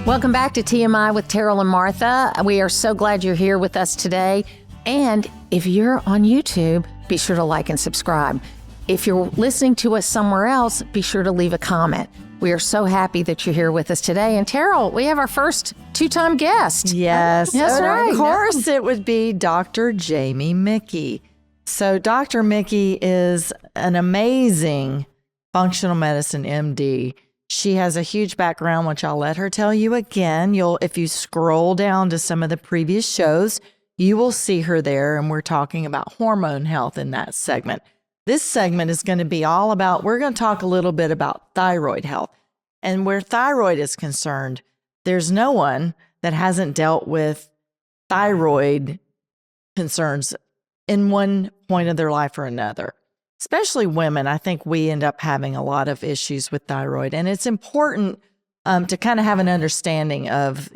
Welcome back to TMI with Teryl and Martha. We are so glad you're here with us today. And if you're on YouTube, be sure to like and subscribe. If you're listening to us somewhere else, be sure to leave a comment. We are so happy that you're here with us today. And Teryl, we have our first two-time guest. Yes. That's right. Of course, it would be Dr. Jaimie Mickey. So Dr. Mickey is an amazing functional medicine MD. She has a huge background, which I'll let her tell you again. If you scroll down to some of the previous shows, you will see her there, and we're talking about hormone health in that segment. This segment is going to be all about, we're going to talk a little bit about thyroid health. And where thyroid is concerned, there's no one that hasn't dealt with thyroid concerns in one point of their life or another. Especially women, I think we end up having a lot of issues with thyroid. And it's important to kind of have an understanding of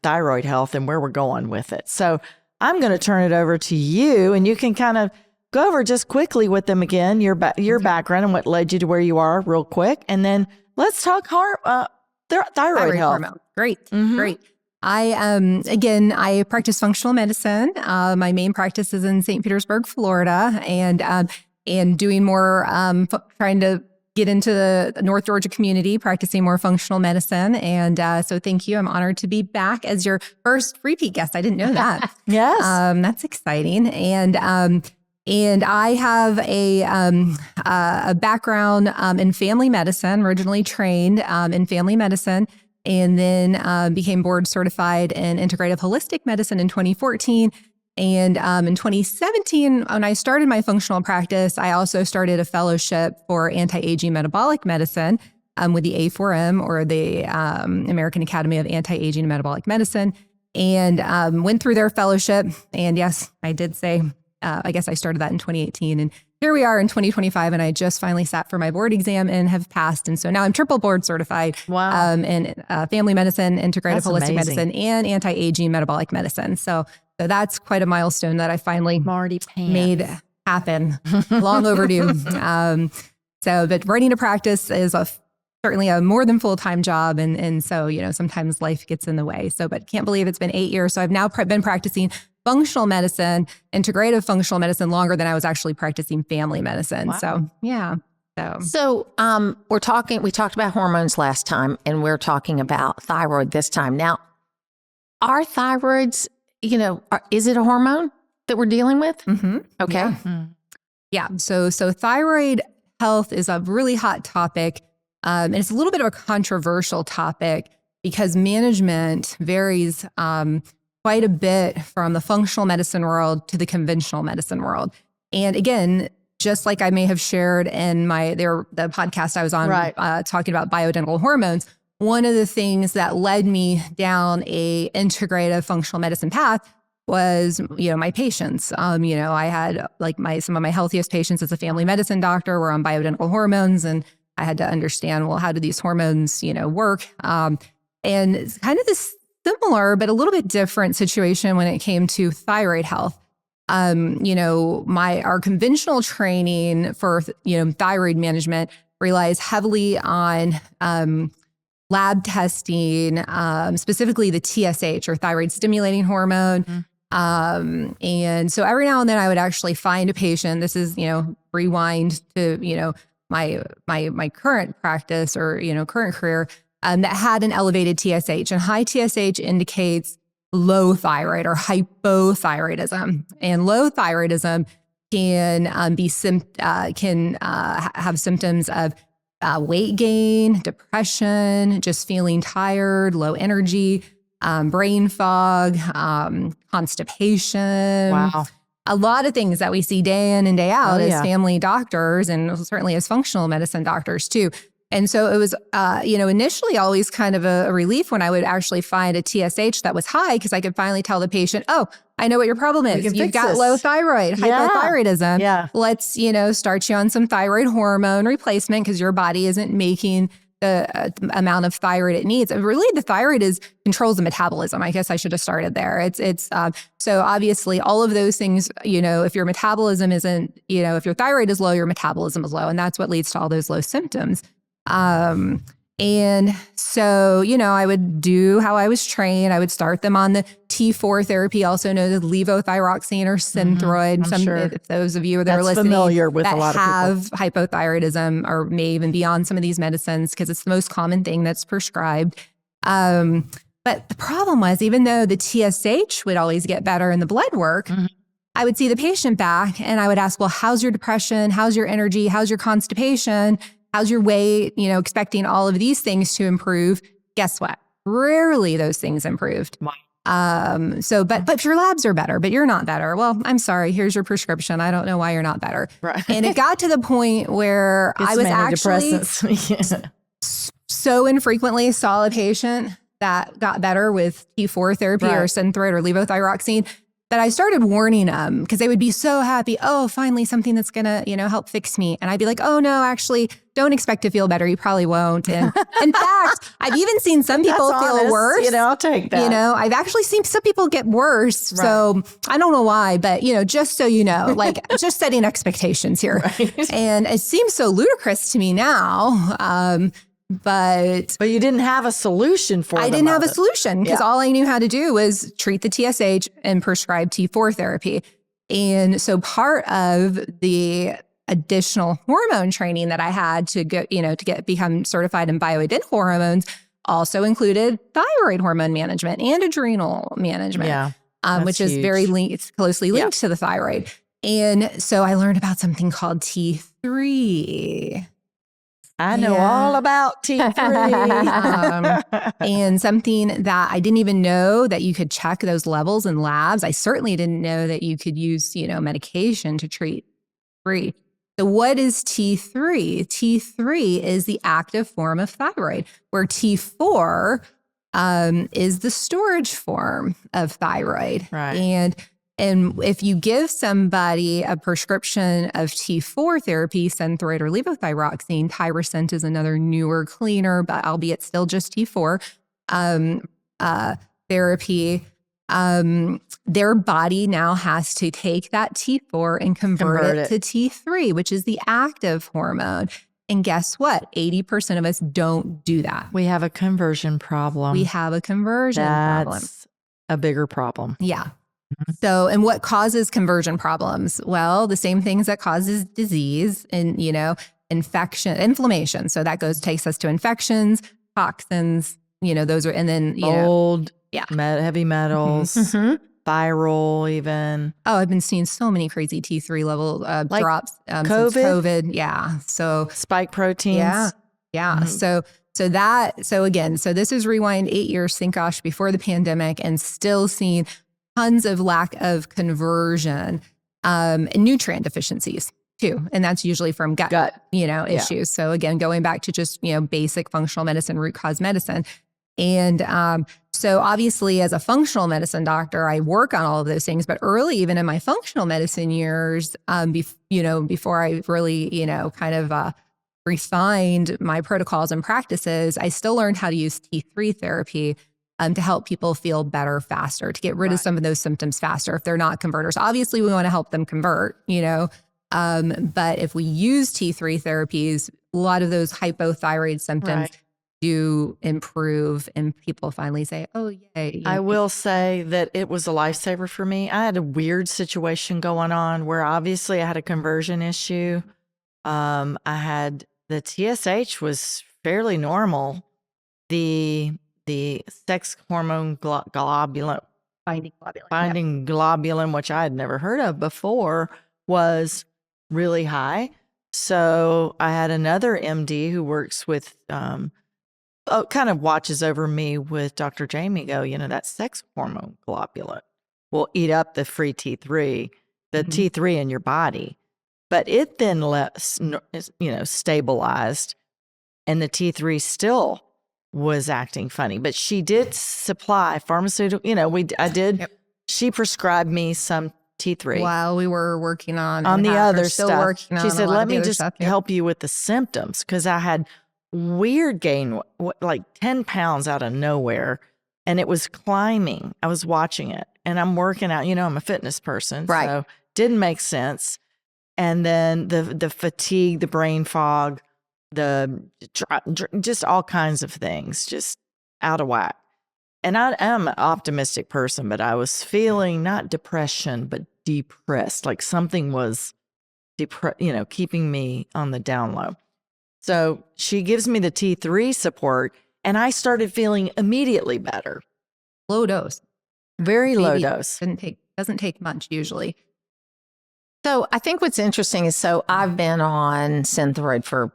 thyroid health and where we're going with it. So I'm going to turn it over to you, and you can kind of go over just quickly with them again, your background and what led you to where you are real quick. And then let's talk thyroid health. Hormone. Great. I practice functional medicine. My main practice is in St. Petersburg, Florida, and doing more, trying to get into the North Georgia community, practicing more functional medicine. And so thank you. I'm honored to be back as your first repeat guest. I didn't know that. Yes. That's exciting. And I have a background in family medicine, originally trained in family medicine, and then became board certified in integrative holistic medicine in 2014. And in 2017, when I started my functional practice, I also started a fellowship for anti-aging metabolic medicine with the A4M, or the American Academy of Anti-Aging and Metabolic Medicine, and went through their fellowship. And yes, I did say, I guess I started that in 2018. And here we are in 2025, and I just finally sat for my board exam and have passed. And so now I'm triple board certified in family medicine, integrative holistic medicine, and anti-aging metabolic medicine. So that's quite a milestone that I finally made happen. Long overdue. But running a practice is certainly a more than full-time job. And so, sometimes life gets in the way. But can't believe it's been 8 years. So I've now been practicing functional medicine, integrative functional medicine, longer than I was actually practicing family medicine. Wow. So, yeah. So we talked about hormones last time, and we're talking about thyroid this time. Now, are thyroids, is it a hormone that we're dealing with? Mm-hmm. Okay. Yeah. Mm-hmm. Yeah. So thyroid health is a really hot topic. And it's a little bit of a controversial topic because management varies quite a bit from the functional medicine world to the conventional medicine world. And again, just like I may have shared in the podcast I was on, talking about bioidentical hormones, one of the things that led me down a integrative functional medicine path was, my patients. I had some of my healthiest patients as a family medicine doctor were on bioidentical hormones, and I had to understand, well, how do these hormones, work? And it's kind of this similar, but a little bit different situation when it came to thyroid health. Our conventional training for, thyroid management relies heavily on lab testing, specifically the TSH, or thyroid stimulating hormone. Mm-hmm. And so every now and then I would actually find a patient, this is, rewind to, my current practice or, current career, that had an elevated TSH, and high TSH indicates low thyroid or hypothyroidism. And low thyroidism can have symptoms of weight gain, depression, just feeling tired, low energy, brain fog, constipation. Wow. A lot of things that we see day in and day out as family doctors, and certainly as functional medicine doctors too. And so it was, initially always kind of a relief when I would actually find a TSH that was high, because I could finally tell the patient, oh, I know what your problem is. You've got low thyroid, hypothyroidism. Yeah. Let's, start you on some thyroid hormone replacement because your body isn't making the amount of thyroid it needs. And really, the thyroid controls the metabolism. I guess I should have started there. So obviously all of those things, if your metabolism isn't, if your thyroid is low, your metabolism is low. And that's what leads to all those low symptoms. And so, I would do how I was trained. I would start them on the T4 therapy, also known as levothyroxine or Synthroid. I'm sure. If those of you that are That's listening familiar with that a lot of have hypothyroidism or may even be on some of these medicines, because it's the most common thing that's prescribed. But the problem was, even though the TSH would always get better in the blood work, I would see the patient back and I would ask, well, how's your depression? How's your energy? How's your constipation? How's your weight? Expecting all of these things to improve. Guess what? Rarely those things improved. But your labs are better, but you're not better. Well, I'm sorry. Here's your prescription. I don't know why you're not better. Right. And it got to the point where I was actually so infrequently saw a patient that got better with T4 therapy or Synthroid or levothyroxine that I started warning them because they would be so happy. Oh, finally something that's going to, help fix me. And I'd be like, oh no, actually don't expect to feel better. You probably won't. And in fact, I've even seen some people feel worse. I'll take that. I've actually seen some people get worse. Right. So I don't know why, but just so you know, like just setting expectations here. Right. And it seems so ludicrous to me now. But you didn't have a solution for it. I didn't have a solution because all I knew how to do was treat the TSH and prescribe T4 therapy. And so part of the additional hormone training that I had to go, become certified in bioident hormones also included thyroid hormone management and adrenal management, which is very closely linked to the thyroid. And so I learned about something called T3. I know all about T3. And something that I didn't even know that you could check those levels in labs. I certainly didn't know that you could use, medication to treat T3. So what is T3? T3 is the active form of thyroid, where T4 is the storage form of thyroid. Right. And if you give somebody a prescription of T4 therapy, Synthroid or levothyroxine, Tyrosint is another newer, cleaner, but albeit still just T4 therapy, their body now has to take that T4 and convert it to T3, which is the active hormone. And guess what? 80% of us don't do that. We have a conversion problem. That's a bigger problem. Yeah. So, and what causes conversion problems? Well, the same things that causes disease and, infection, inflammation. So that takes us to infections, toxins, those are, and then, mold, heavy metals, viral even. Oh, I've been seeing so many crazy T3 level drops COVID? Since COVID. Yeah. So spike proteins. Yeah. Mm-hmm. So this is rewind 8 years, thank gosh, before the pandemic, and still seeing tons of lack of conversion and nutrient deficiencies too. And that's usually from gut. Issues. So again, going back to just, basic functional medicine, root cause medicine. And so obviously as a functional medicine doctor, I work on all of those things, but early, even in my functional medicine years, before I really, refined my protocols and practices, I still learned how to use T3 therapy to help people feel better faster, to get rid of some of those symptoms faster if they're not converters. Obviously, we want to help them convert, but if we use T3 therapies, a lot of those hypothyroid symptoms do improve, and people finally say, oh, yay. I will say that it was a lifesaver for me. I had a weird situation going on where obviously I had a conversion issue. I had the TSH was fairly normal. The sex hormone globulin, binding globulin, which I had never heard of before, was really high. So I had another MD who works with, kind of watches over me with Dr. Jaimie go, that sex hormone globulin will eat up the free T3, the T3 in your body. But it then stabilized, and the T3 still was acting funny, but she did supply pharmaceutical, she prescribed me some T3. While we were working on the other stuff. She said, let me just stuff, help you with the symptoms. Cause I had weird gain, like 10 pounds out of nowhere, and it was climbing. I was watching it, and I'm working out, I'm a fitness person. Right. So didn't make sense. And then the fatigue, the brain fog just all kinds of things, just out of whack. And I am an optimistic person, but I was feeling not depression, but depressed, like something was keeping me on the down low. So she gives me the T3 support, and I started feeling immediately better. Low dose. Very low dose. Doesn't take much usually. So I think what's interesting is, so I've been on Thyroid for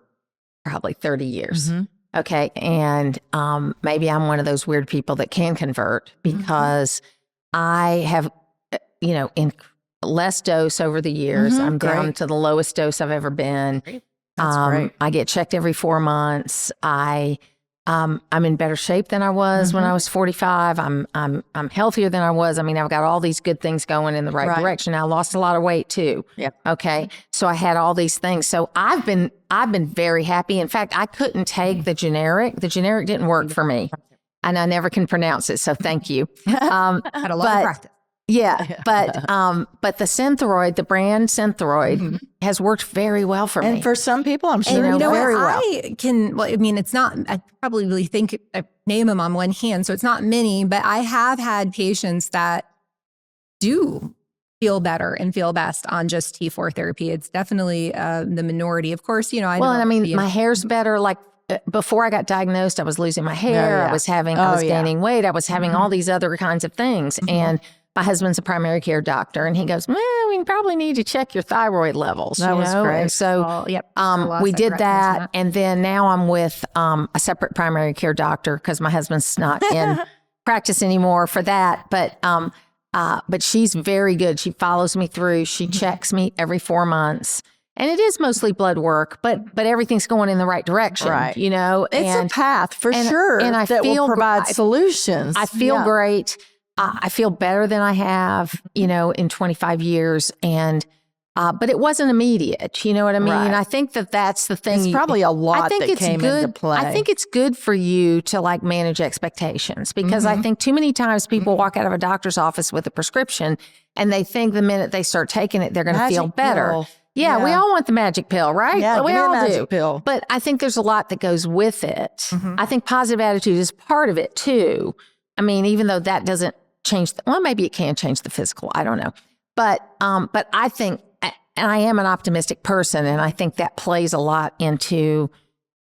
probably 30 years. Okay. And maybe I'm one of those weird people that can convert because I have, in less dose over the years. I'm down to the lowest dose I've ever been. That's great. I get checked every 4 months. I'm in better shape than I was when I was 45. I'm healthier than I was. I mean, I've got all these good things going in the right direction. I lost a lot of weight too. Yep. Okay. So I had all these things. So I've been very happy. In fact, I couldn't take the generic. The generic didn't work for me, and I never can pronounce it. So thank you. Had a lot of practice. Yeah, but the Thyroid, the brand Thyroid, has worked very well for me. And for some people, I'm sure, And very well. It's not, I probably think I name them on one hand, so it's not many, but I have had patients that do feel better and feel best on just T4 therapy. It's definitely the minority. Of course, my hair's better. Like before I got diagnosed, I was losing my hair. I was gaining weight. I was having all these other kinds of things. And my husband's a primary care doctor, and he goes, well, we probably need to check your thyroid levels. That was great. And so we did that. And then now I'm with a separate primary care doctor because my husband's not in practice anymore for that. But she's very good. She follows me through. She checks me every 4 months. And it is mostly blood work, but everything's going in the right direction, right? It's a path for sure, and that will provide solutions. I feel great. I feel better than I have, in 25 years. And, but it wasn't immediate. You know what I mean? Right. I think that's the thing. It's probably a lot that came into play. I think it's good for you to manage expectations, because I think too many times people walk out of a doctor's office with a prescription and they think the minute they start taking it, they're going to feel better. Pill. Yeah, we all want the magic pill, right? Yeah, we give me all a magic do. pill. But I think there's a lot that goes with it. I think positive attitude is part of it too. I mean, even though that doesn't change, maybe it can change the physical. I don't know. But I think, and I am an optimistic person, and I think that plays a lot into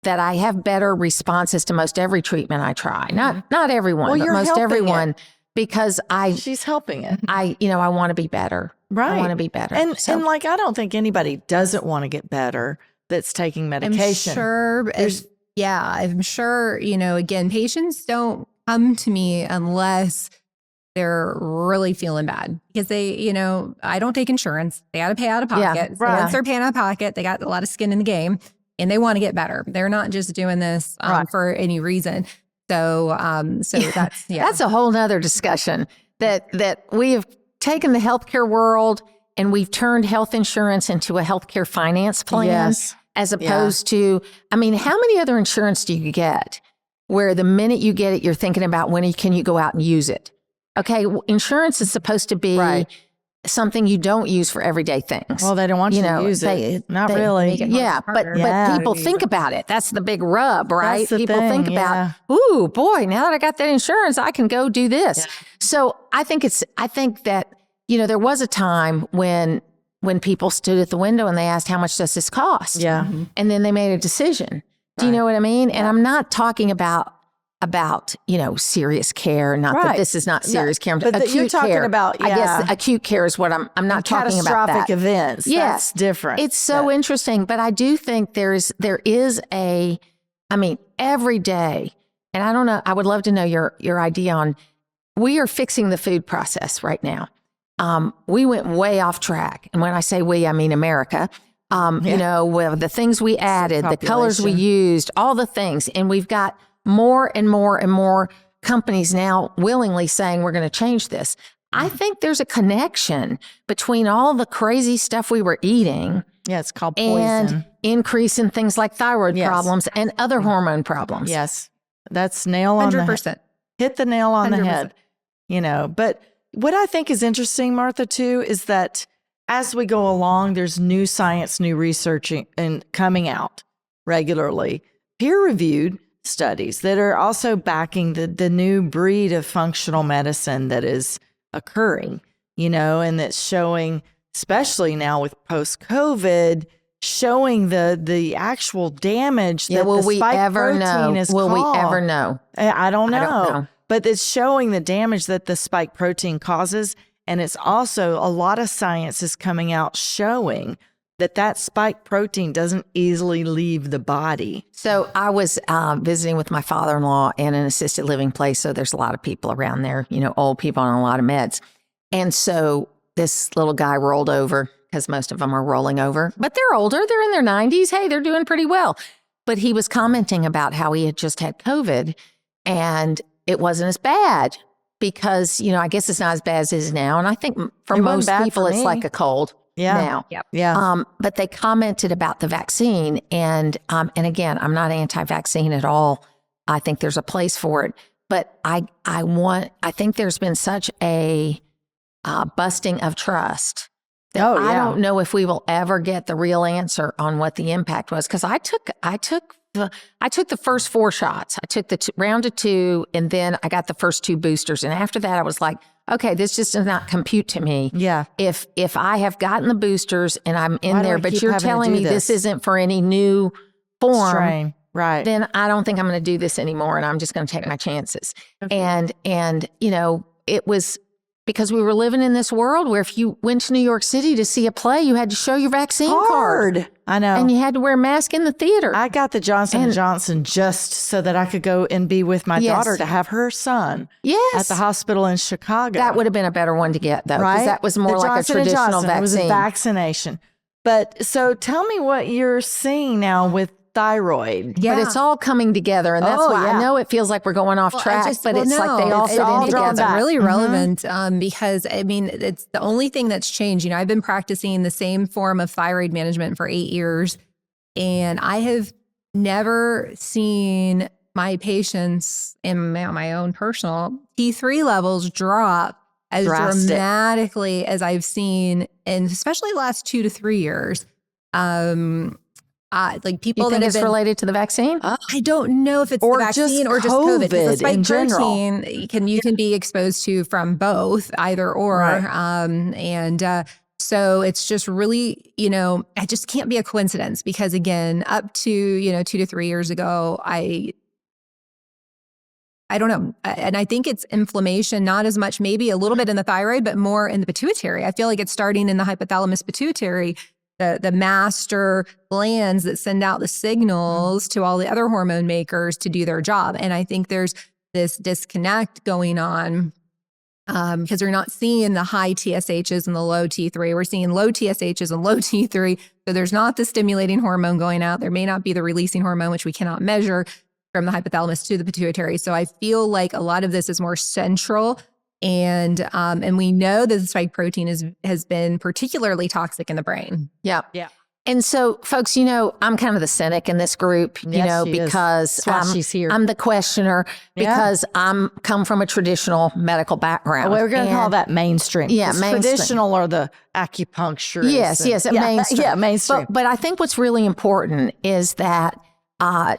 that. I have better responses to most every treatment I try. Not everyone, but most everyone, because she's helping it. I want to be better. Right. I want to be better. And I don't think anybody doesn't want to get better that's taking medication. I'm sure, again, patients don't come to me unless they're really feeling bad, because they, I don't take insurance. They got to pay out of pocket. Yeah, so once they're paying out of pocket, they got a lot of skin in the game and they want to get better. They're not just doing this for any reason. So that's a whole nother discussion that we have taken the healthcare world and we've turned health insurance into a healthcare finance plan, as opposed to, how many other insurance do you get where the minute you get it, you're thinking about when can you go out and use it? Okay, insurance is supposed to be something you don't use for everyday things. Well, they don't want you to use it. Not really. But people think about it. That's the big rub, right? That's the People thing, think about, ooh, boy, now that I got that insurance, I can go do this. Yeah. So I think that, there was a time when people stood at the window and they asked, how much does this cost? Yeah. And then they made a decision. Do you know what I mean? And I'm not talking about serious care. Not that this is not serious care. But acute you're talking care. about, I guess acute care is what I'm not talking about. Catastrophic events. Yes, that's different. It's so interesting, but I do think there is every day, and I don't know, I would love to know your idea on, we are fixing the food process right now. We went way off track. And when I say we, I mean America. With the things we added, the colors we used, all the things. And we've got more and more and more companies now willingly saying we're going to change this. I think there's a connection between all the crazy stuff we were eating. Yeah, it's called poison. And increase in things like thyroid problems and other hormone problems. Yes, that's nail on 100%. The head. Hit the nail on 100%. The head. But what I think is interesting, Martha, too, is that as we go along, there's new science, new research and coming out. regularly, peer-reviewed studies that are also backing the new breed of functional medicine that is occurring, and that's showing, especially now with post-COVID, showing the actual damage that the spike protein has caused. Will we ever know? I don't know. I don't know. But it's showing the damage that the spike protein causes. And it's also a lot of science is coming out showing that spike protein doesn't easily leave the body. So I was visiting with my father-in-law in an assisted living place. So there's a lot of people around there, old people on a lot of meds. And so this little guy rolled over, because most of them are rolling over, but they're older. They're in their 90s. Hey, they're doing pretty well. But he was commenting about how he had just had COVID and it wasn't as bad because, I guess it's not as bad as it is now. And I think for most people, it's like a cold. Now. Yep. Yeah. But they commented about the vaccine. And again, I'm not anti-vaccine at all. I think there's a place for it. But I think there's been such a busting of trust that I don't know if we will ever get the real answer on what the impact was. Because I took the first 4 shots. I took the round of 2, and then I got the first 2 boosters. And after that, I was like, okay, this just does not compute to me. Yeah. If I have gotten the boosters and I'm in there, but you're telling me this isn't for any new form, strain, right? Then I don't think I'm going to do this anymore, and I'm just going to take my chances. Okay. And it was because we were living in this world where if you went to New York City to see a play, you had to show your vaccine card. I know. And you had to wear a mask in the theater. I got the Johnson & Johnson just so that I could go and be with my daughter to have her son at the hospital in Chicago. That would have been a better one to get, though, because right? that was more like a traditional vaccine. It was a vaccination. But so tell me what you're seeing now with thyroid. Yeah. But it's all coming together. And that's why I know it feels like we're going off track, like they all fit in together. It's really relevant because, it's the only thing that's changed. I've been practicing the same form of thyroid management for 8 years, and I have never seen my patients in my own personal T3 levels drop as dramatically as I've seen in especially the last 2 to 3 years. Like people that have been related to the vaccine? I don't know if it's the vaccine or just COVID. The spike protein you can be exposed to from both, either or. Right. So it's just really, it just can't be a coincidence because again, up to, 2 to 3 years ago, I don't know. And I think it's inflammation, not as much, maybe a little bit in the thyroid, but more in the pituitary. I feel like it's starting in the hypothalamus pituitary, the master glands that send out the signals to all the other hormone makers to do their job. And I think there's this disconnect going on because we're not seeing the high TSHs and the low T3. We're seeing low TSHs and low T3. So there's not the stimulating hormone going out. There may not be the releasing hormone, which we cannot measure from the hypothalamus to the pituitary. So I feel like a lot of this is more central. And we know that the spike protein has been particularly toxic in the brain. Yeah. Yeah. And so, folks, I'm kind of the cynic in this group, because she's here. I'm the questioner because I'm come from a traditional medical background. We're going to call that mainstream. Yeah, mainstream. Traditional or the acupuncturist. Yes, mainstream. Yeah, mainstream. But I think what's really important is that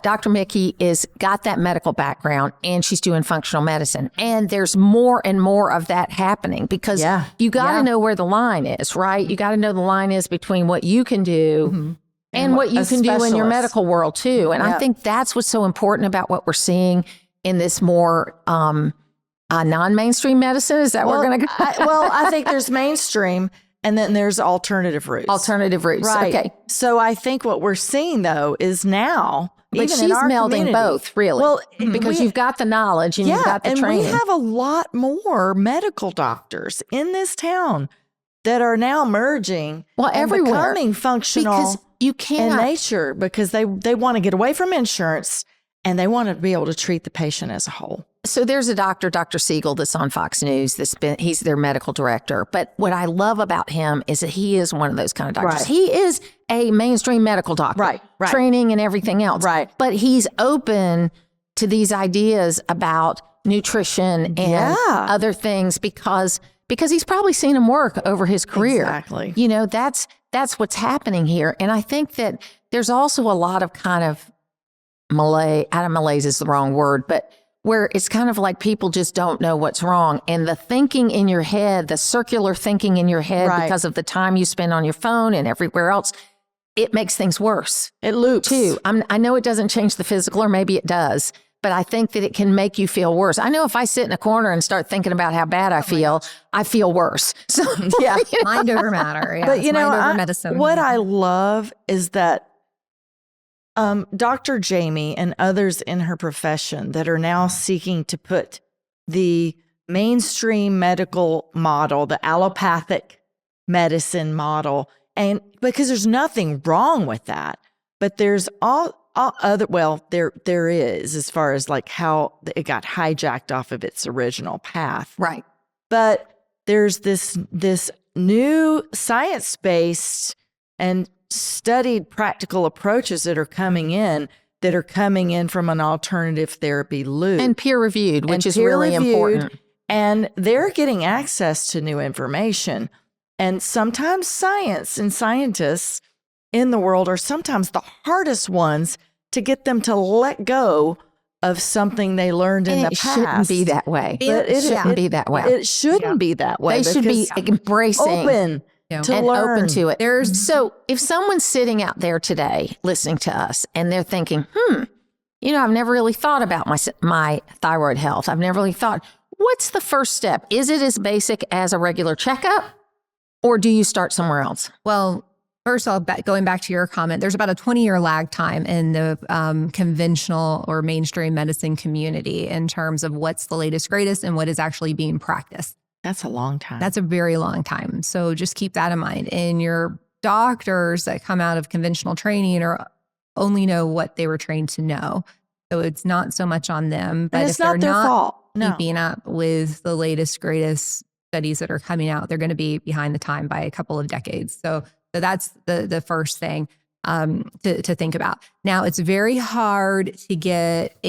Dr. Mickey is got that medical background and she's doing functional medicine. And there's more and more of that happening because you got to know where the line is, right? You got to know the line is between what you can do and what you can do in your medical world too. And I think that's what's so important about what we're seeing in this more non-mainstream medicine. Is that we're going to go? I think there's mainstream. And then there's alternative routes. Right. Okay. So I think what we're seeing, though, is now, but even she's in our melding community, both, really. Well, because you've got the knowledge and you've got the training. And we have a lot more medical doctors in this town that are now merging and becoming functional because you cannot, in nature because they want to get away from insurance and they want to be able to treat the patient as a whole. So there's a doctor, Dr. Siegel, that's on Fox News. He's their medical director. But what I love about him is that he is one of those kind of doctors. Right. He is a mainstream medical doctor, right. Training and everything else. Right. But he's open to these ideas about nutrition and other things because he's probably seen them work over his career. Exactly. That's that's what's happening here. And I think that there's also a lot of kind of malaise is the wrong word, but where it's kind of like people just don't know what's wrong. And the thinking in your head, the circular thinking in your head, because of the time you spend on your phone and everywhere else, it makes things worse. It loops. Too. I know it doesn't change the physical, or maybe it does, but I think that it can make you feel worse. I know if I sit in a corner and start thinking about how bad I feel worse. So yeah, mind over matter. Yeah, but you know, mind over medicine. What I love is that Dr. Jaimie and others in her profession that are now seeking to put the mainstream medical model, the allopathic medicine model, and because there's nothing wrong with that, but there's all other, well, there is, as far as like how it got hijacked off of its original path. Right. But there's this new science-based and studied practical approaches that are coming in from an alternative therapy loop. And peer-reviewed, which is really important. And they're getting access to new information. And sometimes science and scientists in the world are sometimes the hardest ones to get them to let go of something they learned in the past. It shouldn't be that way. It shouldn't be that way. It shouldn't be that way. They should be embracing open to and learn. open to it. So if someone's sitting out there today listening to us and they're thinking, I've never really thought about my thyroid health. I've never really thought, what's the first step? Is it as basic as a regular checkup, or do you start somewhere else? Well, first of all, going back to your comment, there's about a 20-year lag time in the conventional or mainstream medicine community in terms of what's the latest, greatest, and what is actually being practiced. That's a long time. That's a very long time. So just keep that in mind. And your doctors that come out of conventional training only know what they were trained to know. So it's not so much on them. But if they're not keeping up with the latest, greatest studies that are coming out, they're going to be behind the time by a couple of decades. So that's the first thing to think about. Now, it's very hard to get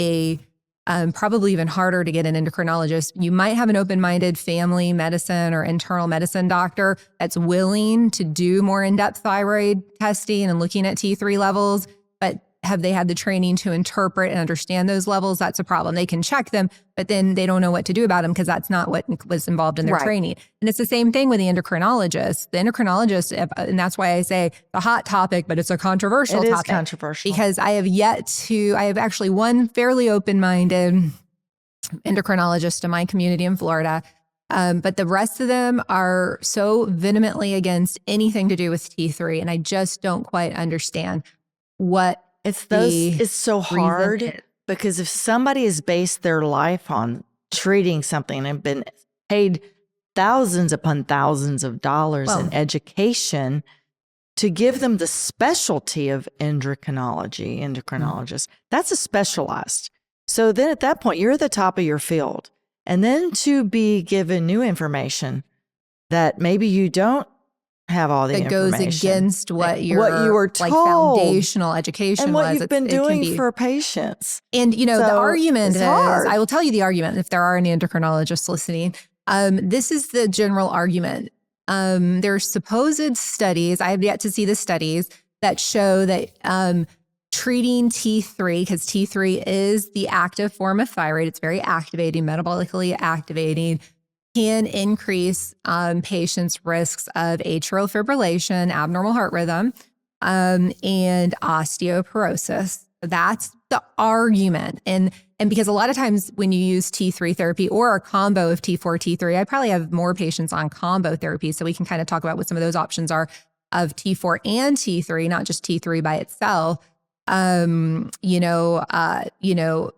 probably even harder to get an endocrinologist. You might have an open-minded family medicine or internal medicine doctor that's willing to do more in-depth thyroid testing and looking at T3 levels, but have they had the training to interpret and understand those levels? That's a problem. They can check them, but then they don't know what to do about them because that's not what was involved in their training. And it's the same thing with the endocrinologist. The endocrinologist, and that's why I say a hot topic, but it's a controversial topic. It is controversial. Because I have actually one fairly open-minded endocrinologist in my community in Florida, but the rest of them are so vehemently against anything to do with T3, and I just don't quite understand what it's so hard because if somebody has based their life on treating something and been paid thousands upon thousands of dollars in education to give them the specialty of endocrinologist, that's a specialized. So then at that point, you're at the top of your field. And then to be given new information that maybe you don't have all the information. That goes against what you were told, like foundational education and what was. you've been doing for patients. And the argument is, hard. I will tell you the argument if there are any endocrinologists listening. This is the general argument. There's supposed studies, I have yet to see the studies, that show that treating T3, because T3 is the active form of thyroid, it's very activating, metabolically activating, can increase patients' risks of atrial fibrillation, abnormal heart rhythm, and osteoporosis. That's the argument. And because a lot of times when you use T3 therapy or a combo of T4, T3, I probably have more patients on combo therapy, so we can kind of talk about what some of those options are of T4 and T3, not just T3 by itself. A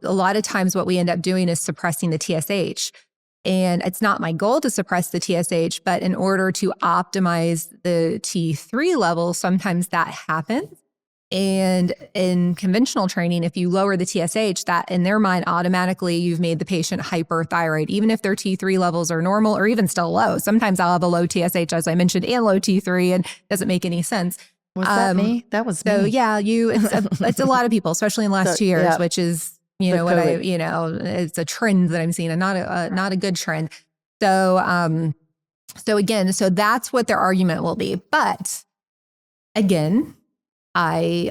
lot of times what we end up doing is suppressing the TSH. And it's not my goal to suppress the TSH, but in order to optimize the T3 level, sometimes that happens. And in conventional training, if you lower the TSH, that in their mind, automatically you've made the patient hyperthyroid, even if their T3 levels are normal or even still low. Sometimes I'll have a low TSH, as I mentioned, and low T3, and it doesn't make any sense. Was that me? That was me. So yeah, it's a lot of people, especially in the last 2 years, which is, it's a trend that I'm seeing, and not a good trend. So, so that's what their argument will be. But again, I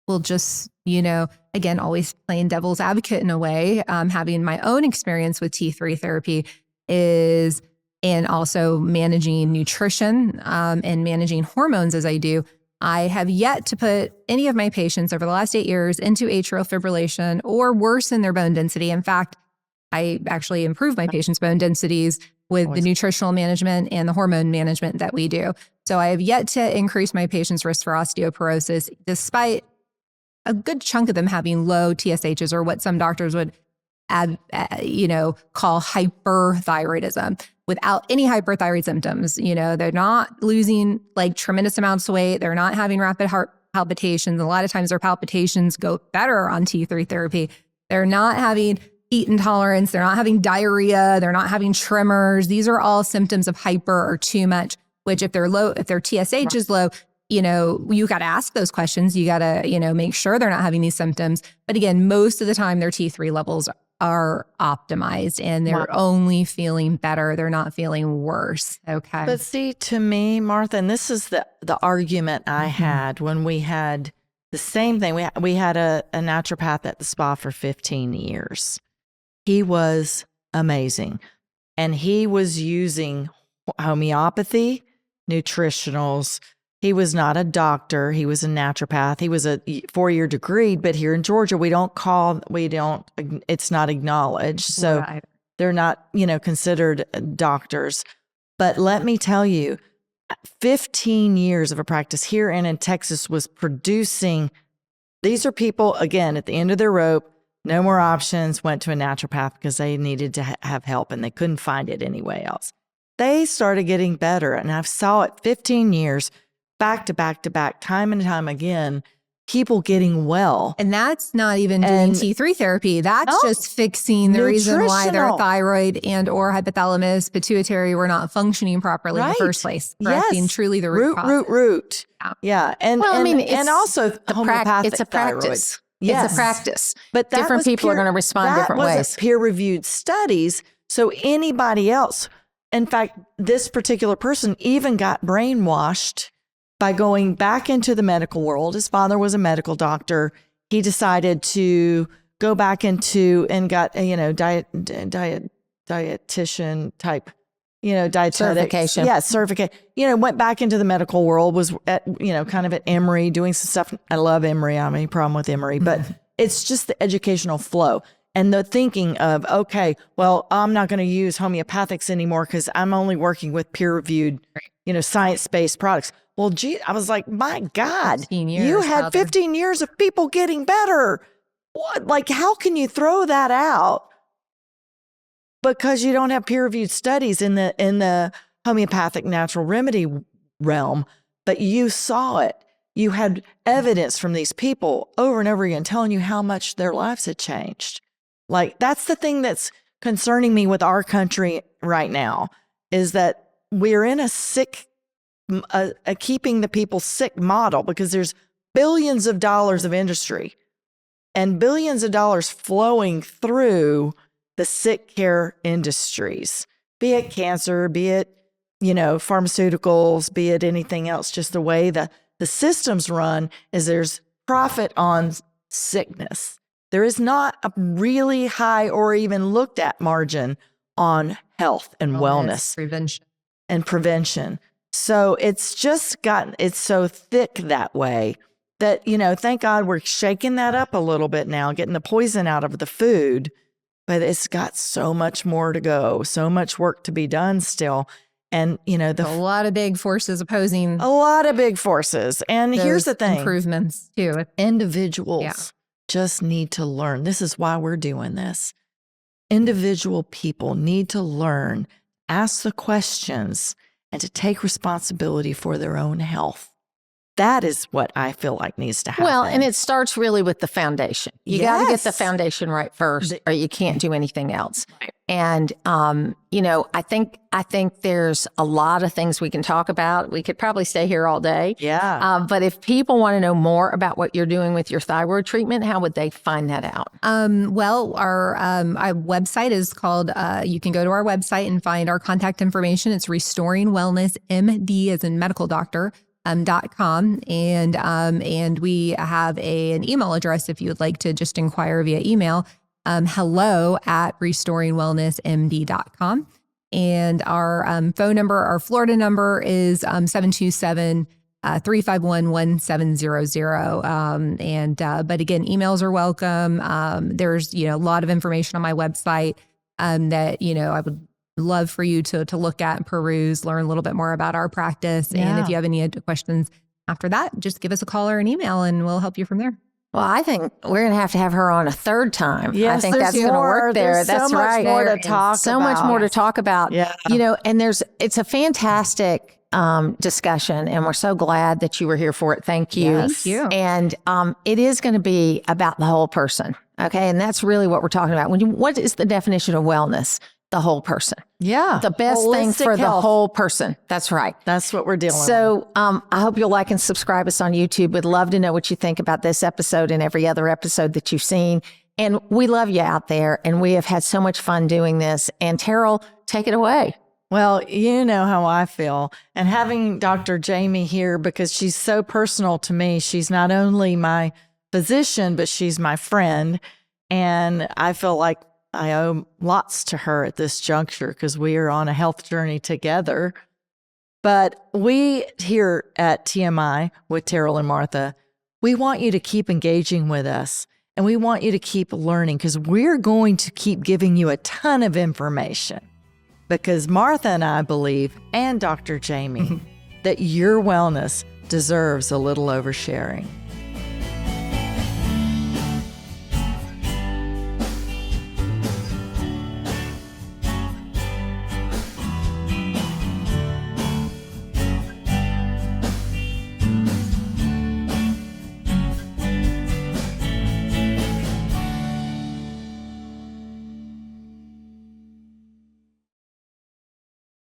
will just, again, always playing devil's advocate in a way, having my own experience with T3 therapy and also managing nutrition and managing hormones as I do. I have yet to put any of my patients over the last 8 years into atrial fibrillation or worsen their bone density. In fact, I actually improve my patients' bone densities with the nutritional management and the hormone management that we do. So I have yet to increase my patients' risk for osteoporosis, despite a good chunk of them having low TSHs, or what some doctors would call hyperthyroidism, without any hyperthyroid symptoms. They're not losing like tremendous amounts of weight. They're not having rapid heart palpitations. A lot of times their palpitations go better on T3 therapy. They're not having heat intolerance. They're not having diarrhea. They're not having tremors. These are all symptoms of hyper or too much, which if they're low, if their TSH is low, you got to ask those questions. You got to, make sure they're not having these symptoms. But again, most of the time their T3 levels are optimized and they're only feeling better. They're not feeling worse. Okay. But see, to me, Martha, and this is the argument I had when we had the same thing. We had a naturopath at the spa for 15 years. He was amazing. And he was using homeopathy, nutritionals. He was not a doctor. He was a naturopath. He was a 4-year degree, but here in Georgia, it's not acknowledged. So they're not, considered doctors. But let me tell you, 15 years of a practice here and in Texas was producing. These are people, again, at the end of their rope, no more options, went to a naturopath because they needed to have help and they couldn't find it anywhere else. They started getting better. And I've saw it 15 years, back to back to back, time and time again, people getting well. And that's not even doing T3 therapy. That's just fixing the reason why their thyroid and or hypothalamus, pituitary were not functioning properly in the first place. Correcting truly the root. Yeah. And also homeopathic it's a practice. Yes. It's a practice. But different people are going to respond different ways. That wasn't peer-reviewed studies. So anybody else, in fact, this particular person even got brainwashed by going back into the medical world. His father was a medical doctor. He decided to go back into and got dietitian type, dietetics. Certification. Yeah, certification. Went back into the medical world, was at, kind of at Emory doing some stuff. I love Emory. I don't have any problem with Emory, but it's just the educational flow and the thinking of, okay, well, I'm not going to use homeopathics anymore because I'm only working with peer-reviewed, science-based products. Well, gee, I was like, my God, you had 15 years of people getting better. What? Like, how can you throw that out because you don't have peer-reviewed studies in the homeopathic natural remedy realm? But you saw it. You had evidence from these people over and over again telling you how much their lives had changed. Like, that's the thing that's concerning me with our country right now, is that we're in a keeping the people sick model, because there's billions of dollars of industry and billions of dollars flowing through the sick care industries, be it cancer, be it, pharmaceuticals, be it anything else. Just the way the systems run is there's profit on sickness. There is not a really high or even looked at margin on health and wellness, prevention. So it's just it's so thick that way that, thank God we're shaking that up a little bit now, getting the poison out of the food, but it's got so much more to go, so much work to be done still. And, a lot of big forces opposing. A lot of big forces. And here's the thing. Improvements too. Individuals just need to learn. This is why we're doing this. Individual people need to learn, ask the questions, and to take responsibility for their own health. That is what I feel like needs to happen. Well, and it starts really with the foundation. You got to get the Yes. foundation right first, or you can't do anything else. And I think there's a lot of things we can talk about. We could probably stay here all day. Yeah. But if people want to know more about what you're doing with your thyroid treatment, how would they find that out? Well, our website is called, you can go to our website and find our contact information. It's Restoring Wellness MD as in medical doctor. .com and we have an email address if you would like to just inquire via email, hello@restoringwellnessmd.com. And our phone number, our Florida number is 727-351-1700. But again, emails are welcome. There's, a lot of information on my website that, I would love for you to look at and peruse, learn a little bit more about our practice. Yeah. And if you have any questions after that, just give us a call or an email and we'll help you from there. Well, I think we're going to have her on a third time. Yes, I think there's that's going to more. work there. There's That's so much right. more to talk so much about. more to talk about. Yeah. And it's a fantastic discussion, and we're so glad that you were here for it. Thank you. Yes. Thank you. And it is going to be about the whole person. Okay. And that's really what we're talking about. What is the definition of wellness? The whole person. Yeah. The best thing Holistic for the health. whole person. That's right. That's what we're dealing with. So I hope you'll like and subscribe us on YouTube. We'd love to know what you think about this episode and every other episode that you've seen. And we love you out there. And we have had so much fun doing this. And Teryl, take it away. Well, you know how I feel. And having Dr. Jaimie here, because she's so personal to me, she's not only my physician, but she's my friend. And I feel like I owe lots to her at this juncture because we are on a health journey together. But we here at TMI with Teryl and Martha, we want you to keep engaging with us and we want you to keep learning because we're going to keep giving you a ton of information because Martha and I believe, and Dr. Jaimie, that your wellness deserves a little oversharing.